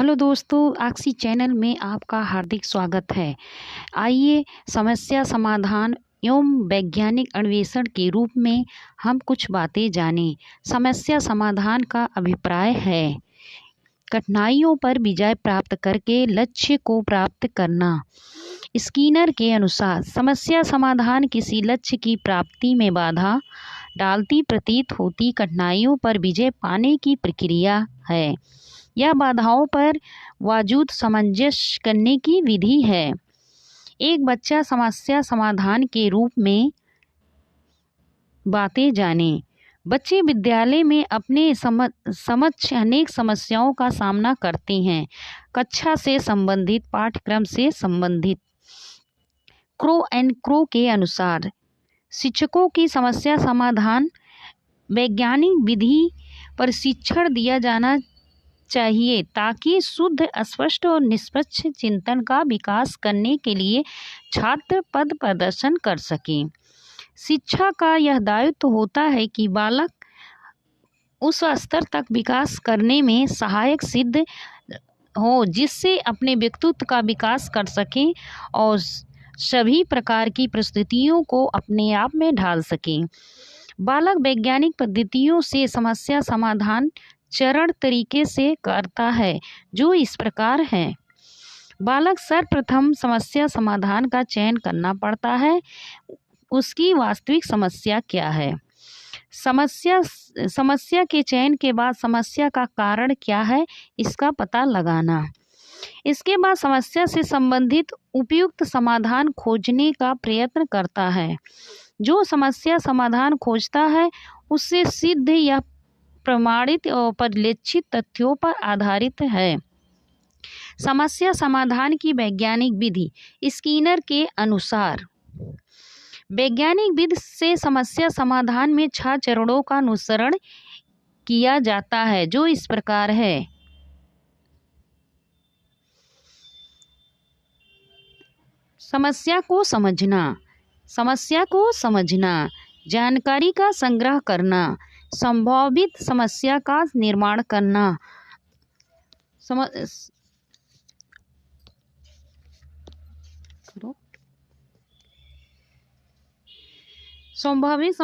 Hello दोस्तों, axis channel में आपका हार्दिक स्वागत है। आइए समस्या समाधान एवं वैज्ञानिक अन्वेषण के रूप में हम कुछ बातें जानें। समस्या समाधान का अभिप्राय है कठिनाइयों पर विजय प्राप्त करके लक्ष्य को प्राप्त करना। स्किनर के अनुसार समस्या समाधान किसी लक्ष्य की प्राप्ति में बाधा डालती प्रतीत होती कठिनाइयों पर विजय पाने की प्रक्रिया है। यह बाधाओं पर वाजुद सामंजस्य करने की विधि है। एक बच्चा समस्या समाधान के रूप में बातें जाने। बच्चे विद्यालय में अपने समक्ष अनेक समस्याओं का सामना करते हैं। कक्षा से संबंधित, पाठ्यक्रम से संबंधित। क्रो एंड क्रो के अनुसार शिक्षकों की समस्या समाधान वैज्ञानिक विधि प्रशिक्षण दिया जाना चाहिए ताकि शुद्ध, स्पष्ट और निष्पक्ष चिंतन का विकास करने के लिए छात्र पद प्रदर्शन कर सकें। शिक्षा का यह दायित्व होता है कि बालक उस स्तर तक विकास करने में सहायक सिद्ध हो जिससे अपने व्यक्तित्व का विकास कर सकें और सभी प्रकार की परिस्थितियों को अपने आप में ढाल सकें। बालक वैज्ञानिक पद्धतियों से समस्या समाधान चरण तरीके से करता है, जो इस प्रकार है। बालक सर्वप्रथम समस्या समाधान का चयन करना पड़ता है। उसकी वास्तविक समस्या क्या है? समस्या के चयन के बाद समस्या का कारण क्या है, इसका पता लगाना। इसके बाद समस्या से संबंधित उपयुक्त समाधान खोजने का प्रयत्न करता है। जो समस्या समाधान खोजता है उससे सिद्ध या प्रमाणित और परिलक्षित तथ्यों पर आधारित है। समस्या समाधान की वैज्ञानिक विधि। स्किनर के अनुसार वैज्ञानिक विधि से समस्या समाधान में 6 चरणों का अनुसरण किया जाता है, जो इस प्रकार है। समस्या को समझना, जानकारी का संग्रह करना, संभावित समस्या का निर्माण करना, संभावित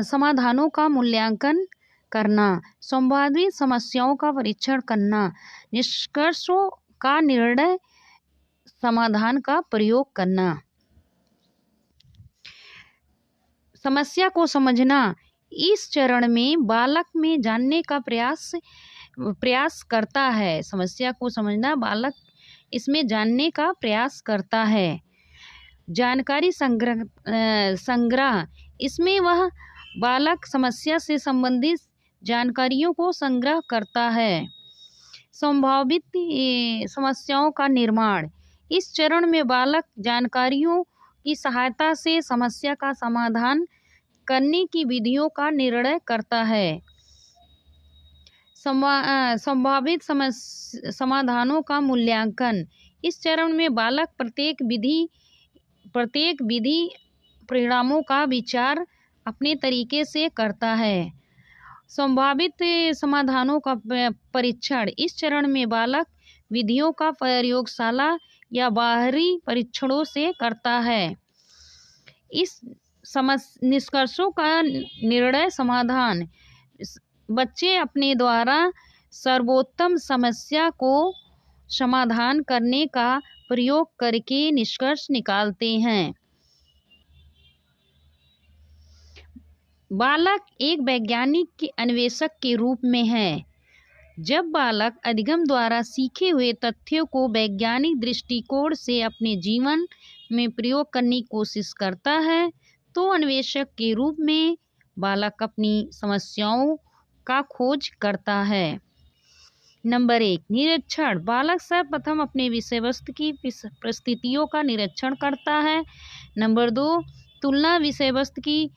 समाधानों का मूल्यांकन करना, संभावित समस्याओं का परीक्षण करना, निष्कर्षों का निर्णय समाधान का प्रयोग करना। समस्या को समझना। इस चरण में बालक में जानने का प्रयास करता है। समस्या को समझना, बालक इसमें जानने का प्रयास करता है। जानकारी संग्रह। इसमें वह बालक समस्या से संबंधित जानकारियों को संग्रह करता है। संभावित समस्याओं का निर्माण। इस चरण में बालक जानकारियों की सहायता से समस्या का समाधान करने की विधियों का निर्णय करता है। संभावित समाधानों का मूल्यांकन। इस चरण में बालक प्रत्येक विधि परिणामों का विचार अपने तरीके से करता है। संभावित समाधानों का परीक्षण। इस चरण में बालक विधियों का प्रयोगशाला या बाहरी परीक्षणों से करता है। इस निष्कर्षों का निर्णय समाधान। बच्चे अपने द्वारा सर्वोत्तम समस्या को समाधान करने का प्रयोग करके निष्कर्ष निकालते हैं। बालक एक वैज्ञानिक के अन्वेषक के रूप में है। जब बालक अधिगम द्वारा सीखे हुए तथ्यों को वैज्ञानिक दृष्टिकोण से अपने जीवन में प्रयोग करने की कोशिश करता है, तो अन्वेषक के रूप में बालक अपनी समस्याओं का खोज करता है। नंबर 1, निरीक्षण। बालक सर्वप्रथम अपने विषय वस्तु की परिस्थितियों का निरीक्षण करता है। नंबर 2, तुलना। विषय वस्तु की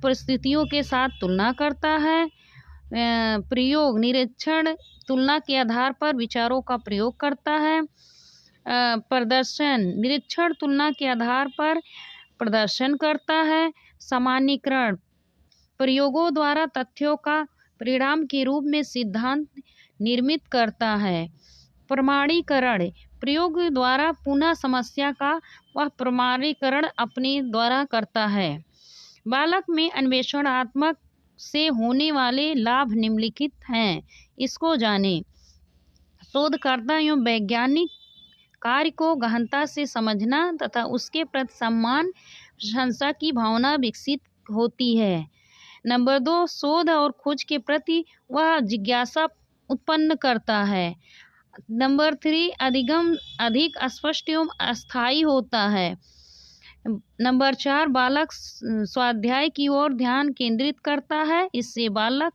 परिस्थितियों के साथ तुलना करता है। प्रयोग। निरीक्षण तुलना के आधार पर विचारों का प्रयोग करता है। प्रदर्शन। निरीक्षण तुलना के आधार पर प्रदर्शन करता है। सामान्यीकरण। प्रयोगों द्वारा तथ्यों का परिणाम के रूप में सिद्धांत निर्मित करता है। प्रमाणीकरण, प्रयोग द्वारा पुनः समस्या का वह प्रमाणीकरण अपने द्वारा करता है। बालक में अन्वेषणात्मक से होने वाले लाभ निम्नलिखित हैं, इसको जानें। शोधकर्ता एवं वैज्ञानिक कार्य को गहनता से समझना तथा उसके प्रति सम्मान प्रशंसा की भावना विकसित होती है। नंबर 2, शोध और खोज के प्रति वह जिज्ञासा उत्पन्न करता है। नंबर 3, अधिक स्पष्ट एवं अस्थायी होता है। नंबर 4, बालक स्वाध्याय की ओर ध्यान केंद्रित करता है। इससे बालक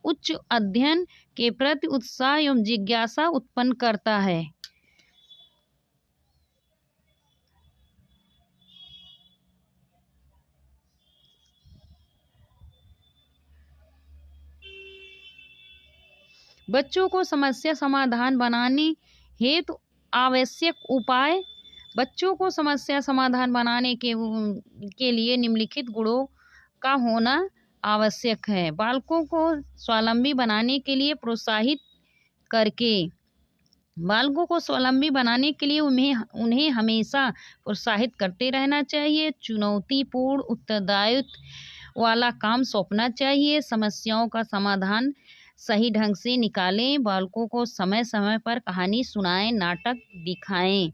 उच्च अध्ययन के प्रति उत्साह एवं जिज्ञासा उत्पन्न करता है। बच्चों को समस्या समाधान बनाने हेतु आवश्यक उपाय। बच्चों को समस्या समाधान बनाने के लिए निम्नलिखित गुणों का होना आवश्यक है। बालकों को स्वावलंबी बनाने के लिए प्रोत्साहित करके, बालकों को स्वावलंबी बनाने के लिए उन्हें हमेशा प्रोत्साहित करते रहना चाहिए। चुनौतीपूर्ण उत्तरदायित्व वाला काम सौंपना चाहिए। समस्याओं का समाधान सही ढंग से निकालें। बालकों को समय समय पर कहानी सुनाएं, नाटक दिखाएं।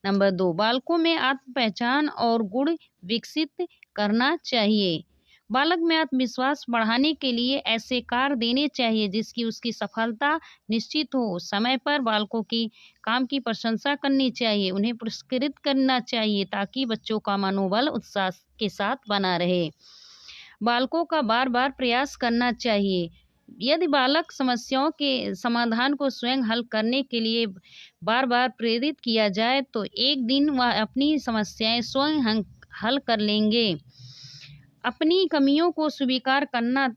नंबर 2, बालकों में आत्म पहचान और गुण विकसित करना चाहिए। बालक में आत्मविश्वास बढ़ाने के लिए ऐसे कार्य देने चाहिए जिसकी उसकी सफलता निश्चित हो। समय पर बालकों की काम की प्रशंसा करनी चाहिए, उन्हें पुरस्कृत करना चाहिए ताकि बच्चों का मनोबल उत्साह के साथ बना रहे। बालकों का बार बार प्रयास करना चाहिए। यदि बालक समस्याओं के समाधान को स्वयं हल करने के लिए बार बार प्रेरित किया जाए तो एक दिन वह अपनी समस्याएं स्वयं हल कर लेंगे। अपनी कमियों को स्वीकार करना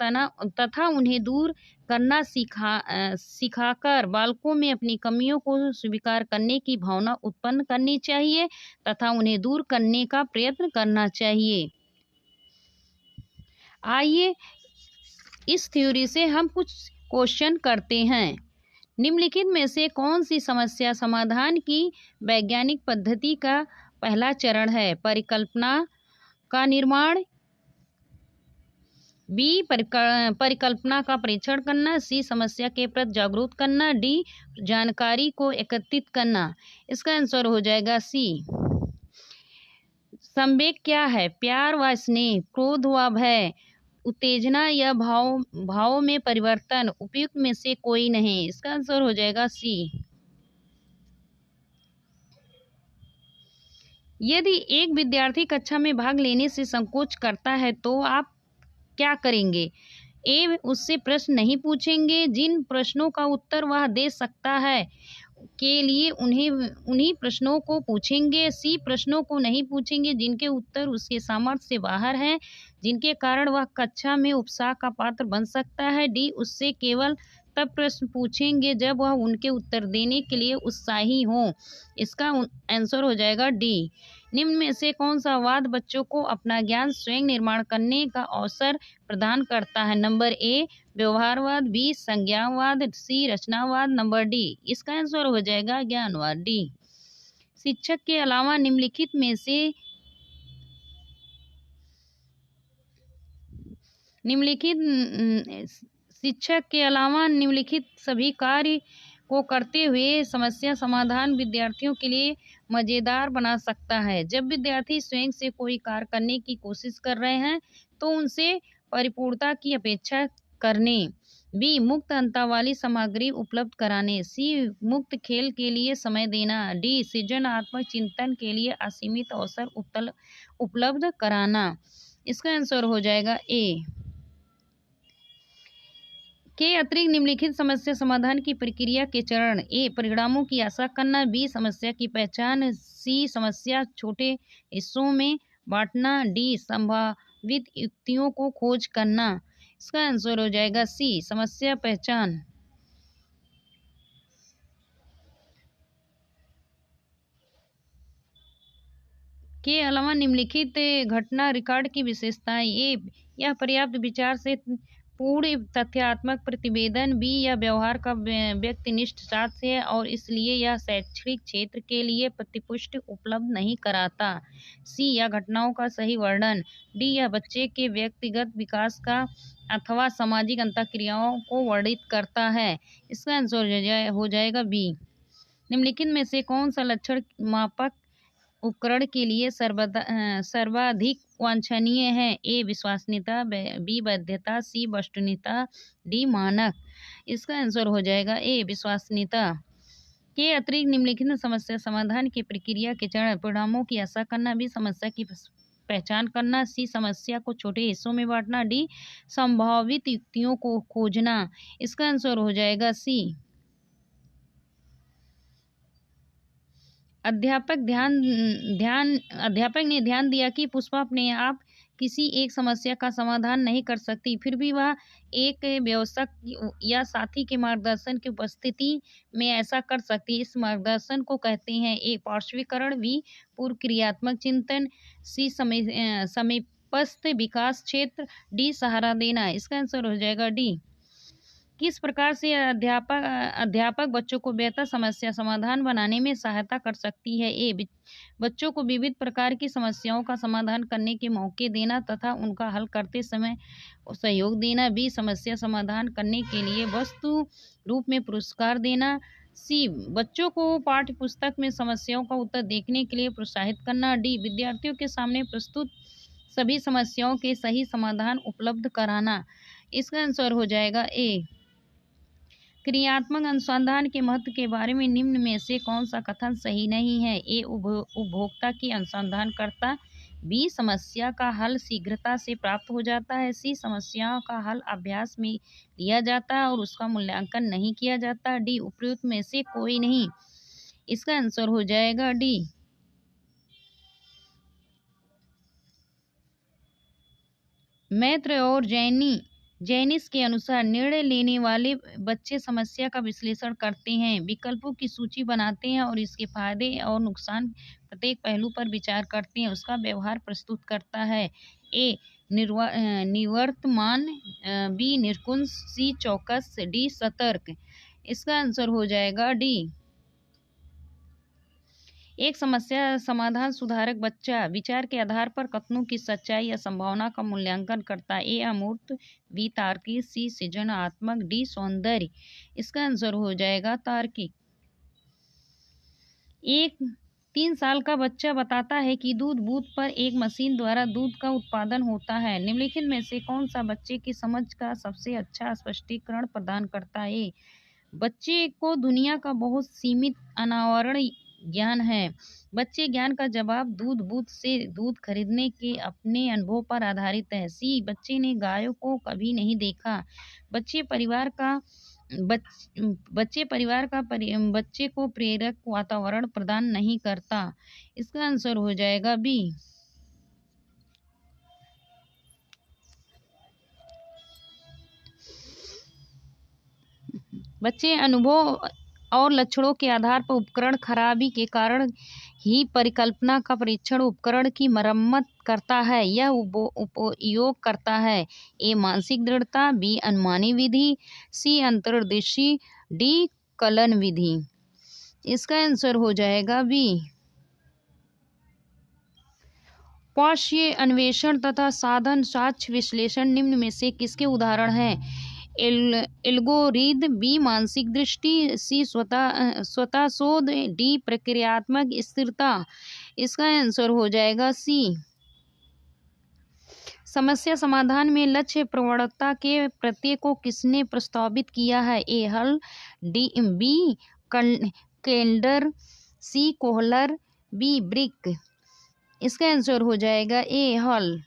तथा उन्हें दूर करना सिखाकर बालकों में अपनी कमियों को स्वीकार करने की भावना उत्पन्न करनी चाहिए तथा उन्हें दूर करने का प्रयत्न करना चाहिए। आइए इस थ्योरी से हम कुछ क्वेश्चन करते हैं। निम्नलिखित में से कौन सी समस्या समाधान की वैज्ञानिक पद्धति का पहला चरण है? परिकल्पना का निर्माण, बी परिकल्पना का परीक्षण करना, सी समस्या के प्रति जागरूक करना, डी जानकारी को एकत्रित करना। इसका आंसर हो जाएगा सी। संवेग क्या है? प्यार व स्नेह, क्रोध व भय, उत्तेजना या भाव में परिवर्तन। उपयुक्त में से कोई नहीं। इसका आंसर हो जाएगा सी। यदि एक विद्यार्थी कक्षा में भाग लेने से संकोच करता है तो आप क्या करेंगे? ए, उससे प्रश्न नहीं पूछेंगे। जिन प्रश्नों का उत्तर वह दे सकता है के लिए उन्हीं प्रश्नों को पूछेंगे। सी, प्रश्नों को नहीं पूछेंगे जिनके उत्तर उसके सामर्थ्य से बाहर हैं, जिनके कारण वह कक्षा में उपहास का पात्र बन सकता है। डी, उससे केवल तब प्रश्न पूछेंगे जब वह उनके उत्तर देने के लिए उत्साही हो। इसका आंसर हो जाएगा डी। निम्न में से कौन सा वाद बच्चों को अपना ज्ञान स्वयं निर्माण करने का अवसर प्रदान करता है? नंबर ए व्यवहारवाद, बी संज्ञावाद, सी रचनावाद, नंबर डी। इसका आंसर हो जाएगा ज्ञानवाद, डी। शिक्षक के अलावा निम्नलिखित में से शिक्षक के अलावा निम्नलिखित सभी कार्य को करते हुए समस्या समाधान विद्यार्थियों के लिए मज़ेदार बना सकता है। जब विद्यार्थी स्वयं से कोई कार्य करने की कोशिश कर रहे हैं तो उनसे परिपूर्णता की अपेक्षा करने। बी, मुक्त अंतर वाली सामग्री उपलब्ध कराने। सी, मुक्त खेल के लिए समय देना। डी, सृजनात्मक चिंतन के लिए असीमित अवसर उपलब्ध कराना। इसका आंसर हो जाएगा ए। के अतिरिक्त निम्नलिखित समस्या समाधान की प्रक्रिया के चरण। ए, परिणामों की आशा करना, बी, समस्या की पहचान, सी, समस्या छोटे हिस्सों में बांटना, डी, संभावित युक्तियों को खोज करना। इसका आंसर हो जाएगा सी, समस्या पहचान। के अलावा निम्नलिखित घटना रिकॉर्ड की विशेषताएं। ए, यह पर्याप्त विचार से पूर्ण तथ्यात्मक प्रतिवेदन बी या व्यवहार का व्यक्तिनिष्ठ साक्ष्य है और इसलिए यह शैक्षणिक क्षेत्र के लिए प्रतिपुष्टि उपलब्ध नहीं कराता। सी या घटनाओं का सही वर्णन। डी या बच्चे के व्यक्तिगत विकास का अथवा सामाजिक अंतःक्रियाओं को वर्णित करता है। इसका आंसर हो जाएगा बी। निम्नलिखित में से कौन सा लक्षण मापक उपकरण के लिए सर्वाधिक वांछनीय है? ए विश्वसनीयता, बी वैधता, सी वस्तुनिष्ठता, डी मानक। इसका आंसर हो जाएगा ए विश्वसनीयता। के अतिरिक्त निम्नलिखित समस्या समाधान की प्रक्रिया के चरण परिणामों की आशा करना, बी समस्या की पहचान करना, सी समस्या को छोटे हिस्सों में बांटना, डी संभावित युक्तियों को खोजना। इसका आंसर हो जाएगा सी। अध्यापक ने ध्यान दिया कि पुष्पा अपने आप किसी एक समस्या का समाधान नहीं कर सकती, फिर भी वह एक व्यवस्थक या साथी के मार्गदर्शन की उपस्थिति में ऐसा कर सकती है। इस मार्गदर्शन को कहते हैं ए पार्श्वीकरण, बी पूर्व क्रियात्मक चिंतन, सी समीपस्थ विकास क्षेत्र, डी सहारा देना। इसका आंसर हो जाएगा डी। किस प्रकार से अध्यापक बच्चों को बेहतर समस्या समाधान बनाने में सहायता कर सकती है? ए बच्चों को विविध प्रकार की समस्याओं का समाधान करने के मौके देना तथा उनका हल करते समय सहयोग देना, बी समस्या समाधान करने के लिए वस्तु रूप में पुरस्कार देना, सी बच्चों को पाठ्य पुस्तक में समस्याओं का उत्तर देखने के लिए प्रोत्साहित करना, डी विद्यार्थियों के सामने प्रस्तुत सभी समस्याओं के सही समाधान उपलब्ध कराना। इसका आंसर हो जाएगा ए। क्रियात्मक अनुसंधान के महत्व के बारे में निम्न में से कौन सा कथन सही नहीं है? ए उपभोक्ता की अनुसंधान करता, बी समस्या का हल शीघ्रता से प्राप्त हो जाता है, सी समस्याओं का हल अभ्यास में लिया जाता है और उसका मूल्यांकन नहीं किया जाता, डी उपयुक्त में से कोई नहीं। इसका आंसर हो जाएगा डी। मैत्र और जैनिस के अनुसार निर्णय लेने वाले बच्चे समस्या का विश्लेषण करते हैं, विकल्पों की सूची बनाते हैं और इसके फायदे और नुकसान प्रत्येक पहलू पर विचार करते हैं, उसका व्यवहार प्रस्तुत करता है। ए निवर्तमान, बी निरकुश, सी चौकस, डी सतर्क। इसका आंसर हो जाएगा डी। एक समस्या समाधान सुधारक बच्चा विचार के आधार पर कथनों की सच्चाई या संभावना का मूल्यांकन करता है। ए अमूर्त, बी तार्किक, सी सृजनात्मक, डी सौंदर्य। इसका आंसर हो जाएगा तार्किक। एक 3 साल का बच्चा बताता है कि दूध बूथ पर एक मशीन द्वारा दूध का उत्पादन होता है। निम्नलिखित में से कौन सा बच्चे की समझ का सबसे अच्छा स्पष्टीकरण प्रदान करता है? बच्चे को दुनिया का बहुत सीमित अनावरण ज्ञान है। बच्चे ज्ञान का जवाब दूध बूथ से दूध खरीदने के अपने अनुभव पर आधारित है। सी बच्चे ने गायों को कभी नहीं देखा। बच्चे परिवार का बच्चे को प्रेरक वातावरण प्रदान नहीं करता। इसका आंसर हो जाएगा बी। बच्चे अनुभव और लक्षणों के आधार पर उपकरण खराबी के कारण ही परिकल्पना का परीक्षण उपकरण की मरम्मत करता है, यह उपयोग करता है। ए मानसिक दृढ़ता, बी अनुमानी विधि, सी अंतर्दृष्टि, डी कलन विधि। इसका आंसर हो जाएगा बी। पार्श्व अन्वेषण तथा साधन साक्ष्य विश्लेषण निम्न में से किसके उदाहरण हैं? एल्गोरिदम, बी मानसिक दृष्टि, सी स्वतः शोध, डी प्रक्रियात्मक स्थिरता। इसका आंसर हो जाएगा सी। समस्या समाधान में लक्ष्य प्रवणता के प्रत्यय को किसने प्रस्तावित किया है? ए हल, बी केल्डर, सी कोहलर, बी ब्रिक। इसका आंसर हो जाएगा ए हल।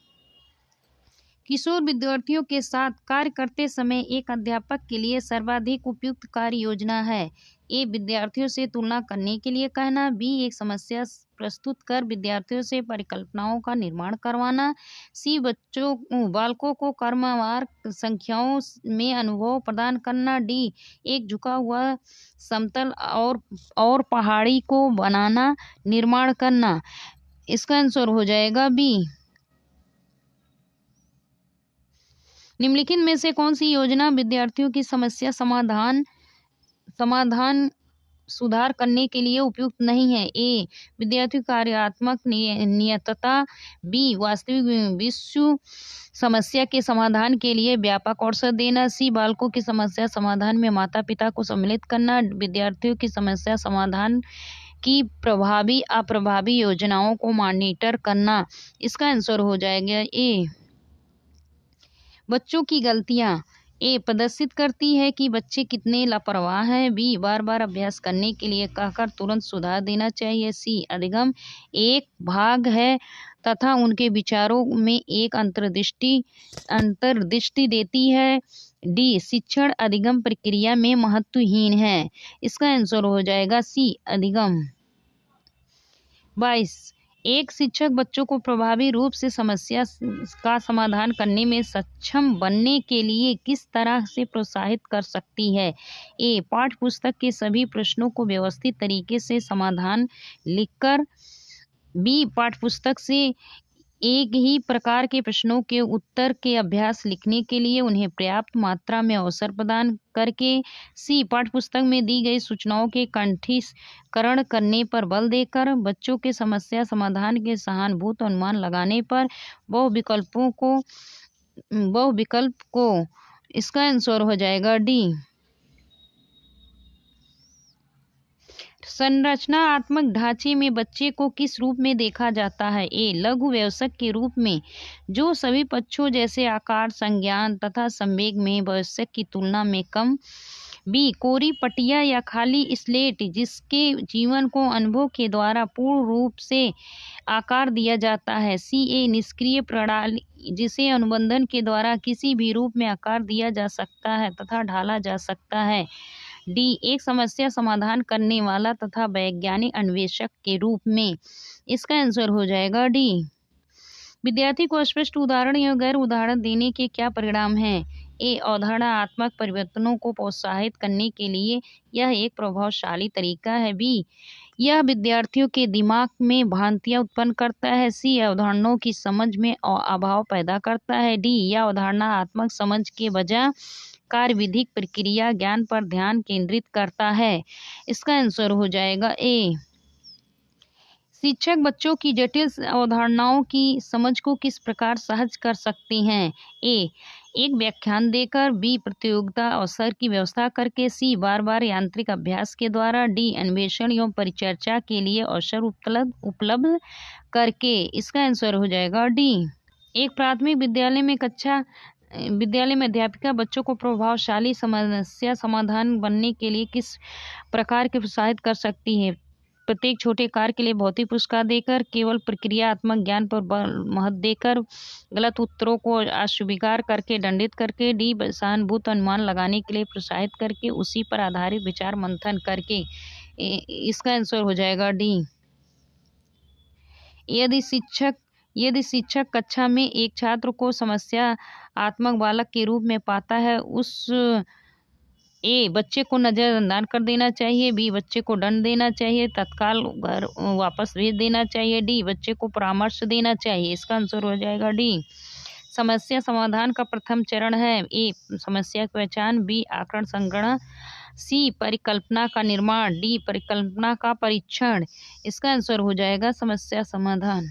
किशोर विद्यार्थियों के साथ कार्य करते समय एक अध्यापक के लिए सर्वाधिक उपयुक्त कार्य योजना है? ए विद्यार्थियों से तुलना करने के लिए कहना, बी एक समस्या प्रस्तुत कर विद्यार्थियों से परिकल्पनाओं का निर्माण करवाना, सी बालकों को क्रमवार संख्याओं में अनुभव प्रदान करना, डी एक झुका हुआ समतल और पहाड़ी को बनाना निर्माण करना। इसका आंसर हो जाएगा बी। निम्नलिखित में से कौन सी योजना विद्यार्थियों की समस्या समाधान सुधार करने के लिए उपयुक्त नहीं है? ए विद्यार्थी कार्यात्मक नियतता, बी वास्तविक विश्व समस्या के समाधान के लिए व्यापक अवसर देना, सी बालकों की समस्या समाधान में माता पिता को सम्मिलित करना, विद्यार्थियों की समस्या समाधान की प्रभावी अप्रभावी योजनाओं को मॉनिटर करना। इसका आंसर हो जाएगा ए बच्चों की गलतियां। ए प्रदर्शित करती है कि बच्चे कितने लापरवाह हैं, बी बार बार अभ्यास करने के लिए कहकर तुरंत सुधार देना चाहिए, सी अधिगम एक भाग है तथा उनके विचारों में एक अंतर्दृष्टि देती है, डी शिक्षण अधिगम प्रक्रिया में महत्वहीन है। इसका आंसर हो जाएगा सी अधिगम। 22 एक शिक्षक बच्चों को प्रभावी रूप से समस्या का समाधान करने में सक्षम बनने के लिए किस तरह से प्रोत्साहित कर सकती है? ए पाठ्य पुस्तक के सभी प्रश्नों को व्यवस्थित तरीके से समाधान लिखकर, बी पाठ्यपुस्तक से एक ही प्रकार के प्रश्नों के उत्तर के अभ्यास लिखने के लिए उन्हें पर्याप्त मात्रा में अवसर प्रदान करके, सी पाठ्यपुस्तक में दी गई सूचनाओं के कंठीकरण करने पर बल देकर, बच्चों के समस्या समाधान के सहानुभूत अनुमान लगाने पर, बहुविकल्प को। इसका आंसर हो जाएगा डी संरचनात्मक ढांचे में बच्चे को किस रूप में देखा जाता है? ए लघु वयस्क के रूप में जो सभी पक्षों जैसे आकार, संज्ञान तथा संवेग में वयस्क की तुलना में कम, बी कोरी पटिया या खाली स्लेट जिसके जीवन को अनुभव के द्वारा पूर्ण रूप से आकार दिया जाता है, सी ए निष्क्रिय प्रणाली जिसे अनुबंधन के द्वारा किसी भी रूप में आकार दिया जा सकता है तथा ढाला जा सकता है, डी एक समस्या समाधान करने वाला तथा वैज्ञानिक अन्वेषक के रूप में। इसका आंसर हो जाएगा डी विद्यार्थी को स्पष्ट उदाहरण या गैर उदाहरण देने के क्या परिणाम हैं? ए अवधारणात्मक परिवर्तनों को प्रोत्साहित करने के लिए यह एक प्रभावशाली तरीका है, बी यह विद्यार्थियों के दिमाग में भ्रांतियां उत्पन्न करता है, सी अवधारणाओं की समझ में अभाव पैदा करता है, डी यह अवधारणात्मक समझ के बजाय कार्यविधिक प्रक्रिया ज्ञान पर ध्यान केंद्रित करता है। इसका आंसर हो जाएगा ए शिक्षक बच्चों की जटिल अवधारणाओं की समझ को किस प्रकार सहज कर सकते हैं? ए एक व्याख्यान देकर, बी प्रतियोगिता अवसर की व्यवस्था करके, सी बार बार यांत्रिक अभ्यास के द्वारा, डी अन्वेषण एवं परिचर्चा के लिए अवसर उपलब्ध करके। इसका आंसर हो जाएगा डी एक प्राथमिक विद्यालय में अध्यापिका बच्चों को प्रभावशाली समस्या समाधान बनने के लिए किस प्रकार के प्रोत्साहित कर सकती है? प्रत्येक छोटे कार्य के लिए भौतिक पुरस्कार देकर, केवल प्रक्रियात्मक ज्ञान पर महत्व देकर, गलत उत्तरों को अस्वीकार करके दंडित करके, डी सहानुभूत अनुमान लगाने के लिए प्रोत्साहित करके, उसी पर आधारित विचार मंथन करके। इसका आंसर हो जाएगा डी यदि शिक्षक कक्षा में एक छात्र को समस्यात्मक बालक के रूप में पाता है, उस ए बच्चे को नजरअंदाज कर देना चाहिए, बी बच्चे को दंड देना चाहिए, तत्काल घर वापस भेज देना चाहिए, डी बच्चे को परामर्श देना चाहिए। इसका आंसर हो जाएगा डी समस्या समाधान का प्रथम चरण है, ए समस्या की पहचान, बी आकरण संगणना, सी परिकल्पना का निर्माण, डी परिकल्पना का परीक्षण। इसका आंसर हो जाएगा समस्या समाधान।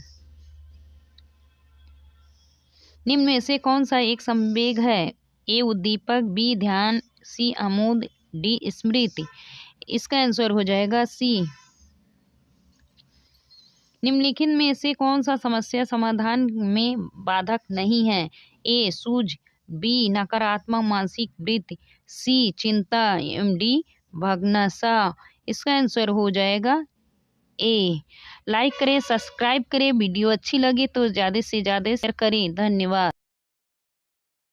निम्न में से कौन सा एक संवेग है? ए उद्दीपक, बी ध्यान, सी आमोद, डी स्मृति। इसका आंसर हो जाएगा सी निम्नलिखित में से कौन सा समस्या समाधान में बाधक नहीं है? ए सूझ, बी नकारात्मक मानसिक वृत्ति, सी चिंता, डी भग्नाशा। इसका आंसर हो जाएगा ए। लाइक करें, सब्सक्राइब करें, वीडियो अच्छी लगे तो ज़्यादा से ज़्यादा शेयर करें। धन्यवाद।